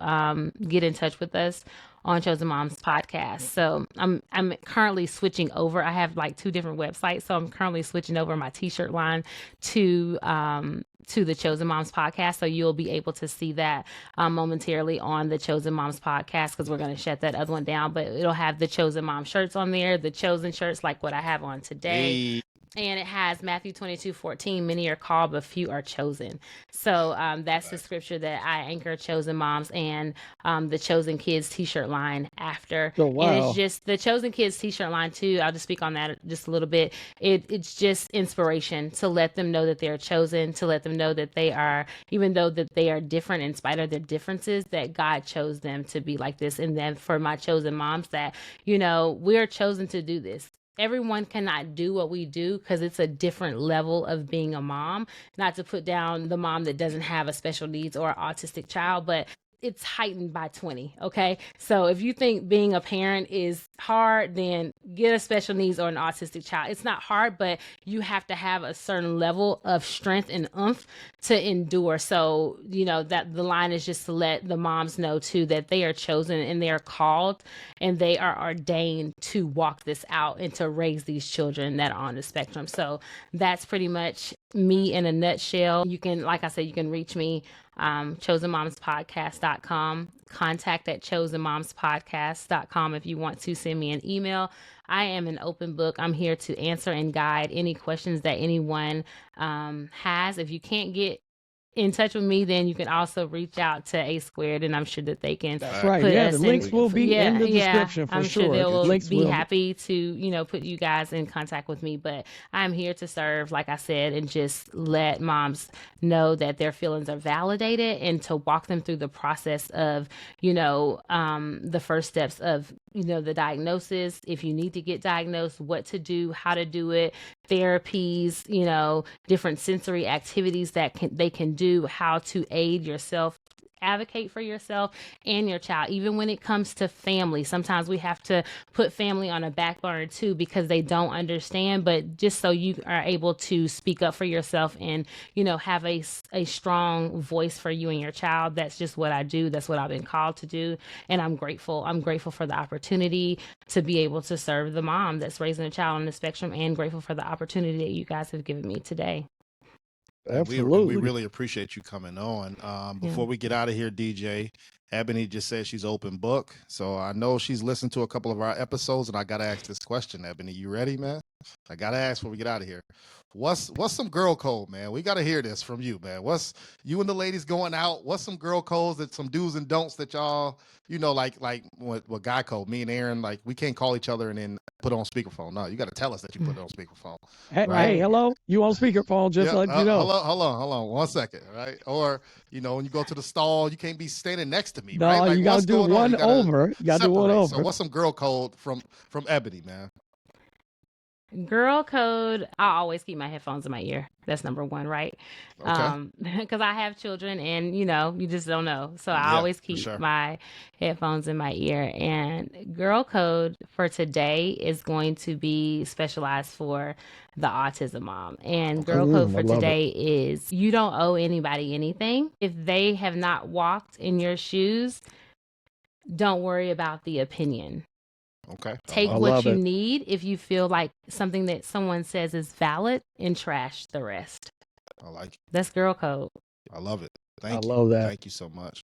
get in touch with us on Chosen Moms Podcast. So I'm currently switching over. I have like 2 different websites, so I'm currently switching over my t-shirt line to the Chosen Moms Podcast. So you'll be able to see that momentarily on the Chosen Moms Podcast, because we're going to shut that other one down. But it'll have the Chosen Mom shirts on there, the Chosen shirts like what I have on today. Hey. And it has Matthew 22:14, many are called, but few are chosen. So that's the scripture that I anchor Chosen Moms and the Chosen Kids t-shirt line after. Oh, wow. And it's just the Chosen Kids t-shirt line too. I'll just speak on that just a little bit. It's just inspiration to let them know that they're chosen, to let them know that they are, even though that they are different in spite of their differences, that God chose them to be like this. And then for my chosen moms, that, we're chosen to do this. Everyone cannot do what we do because it's a different level of being a mom. Not to put down the mom that doesn't have a special needs or autistic child, but it's heightened by 20. Okay. So if you think being a parent is hard, then get a special needs or an autistic child. It's not hard, but you have to have a certain level of strength and oomph to endure. So, that the line is just to let the moms know too, that they are chosen and they are called and they are ordained to walk this out and to raise these children that are on the spectrum. So that's pretty much me in a nutshell. You can, like I said, you can reach me chosenmomspodcast.com, contact at chosenmomspodcast.com if you want to send me an email. I am an open book. I'm here to answer and guide any questions that anyone has. If you can't get in touch with me, then you can also reach out to A Squared, and I'm sure that they can. That's right. Yeah, the links will be in the description for I'm sure. They will be happy to, put you guys in contact with me. But I'm here to serve, like I said, and just let moms know that their feelings are validated and to walk them through the process of, the first steps of, the diagnosis, if you need to get diagnosed, what to do, how to do it, therapies, different sensory activities that they can do, how to aid yourself, advocate for yourself and your child. Even when it comes to family, sometimes we have to put family on a back burner too, because they don't understand, but just so you are able to speak up for yourself and, have a strong voice for you and your child. That's just what I do. That's what I've been called to do. And I'm grateful. I'm grateful for the opportunity to be able to serve the mom that's raising a child on the spectrum, and grateful for the opportunity that you guys have given me today. Absolutely. We really appreciate you coming on. Before we get out of here, DJ, Ebony just said she's open book. So I know she's listened to a couple of our episodes, and I got to ask this question, Ebony. You ready, man? I got to ask before we get out of here. What's some girl code, man? We got to hear this from you, man. What's you and the ladies going out? What's some girl codes, that some do's and don'ts that y'all, like what guy code? Me and Aaron, like, we can't call each other and then put on speakerphone. No, you got to tell us that you put it on speakerphone. Hey, right? hey, hello, you on speakerphone? Just let you know. Hold on, 1 second, right? Or when you go to the stall, you can't be standing next to me, no, right? Like, you got to do one over. You got to do one over. So what's some girl code from Ebony, man? Girl code, I always keep my headphones in my ear. That's number one, right? Okay. Because I have children and, you just don't know. So I always keep my headphones in my ear. And girl code for today is going to be specialized for the autism mom. And girl code for today is you don't owe anybody anything. If they have not walked in your shoes, don't worry about the opinion. Okay. Take what you need if you feel like something that someone says is valid, and trash the rest. I like it. That's girl code. I love it. I love that. Thank you so much.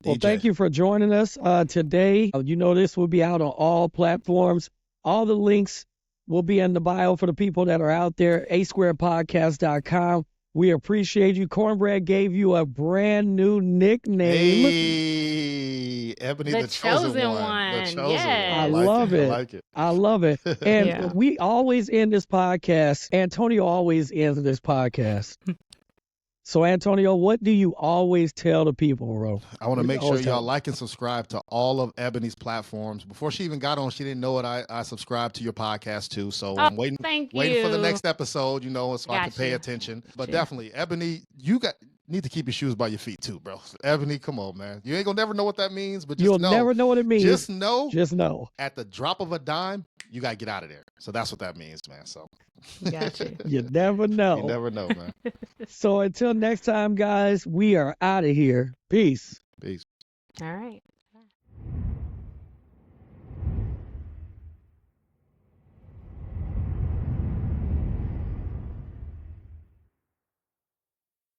Well, DJ. thank you for joining us today. This will be out on all platforms. All the links will be in the bio for the people that are out there. asquaredpodcast.com. We appreciate you. Cornbread gave you a brand new nickname. Hey, Ebony, the chosen one. The chosen Yes. one. I love it. I like it. I love it. And Yeah. we always end this podcast. Antonio always ends this podcast. So, Antonio, what do you always tell the people, bro? I want to make sure y'all like and subscribe to all of Ebony's platforms. Before she even got on, she didn't know it. I subscribed to your podcast too. So I'm waiting for the next episode, so I can pay attention. But definitely, Ebony, you need to keep your shoes by your feet too, bro. Ebony, come on, man. You ain't gonna never know what that means, but you'll never know what it means. Just know. At the drop of a dime, you gotta get out of there. So that's what that means, man. So got you. You never know. You never know, man. So until next time, guys, we are out of here. Peace. Peace. All right.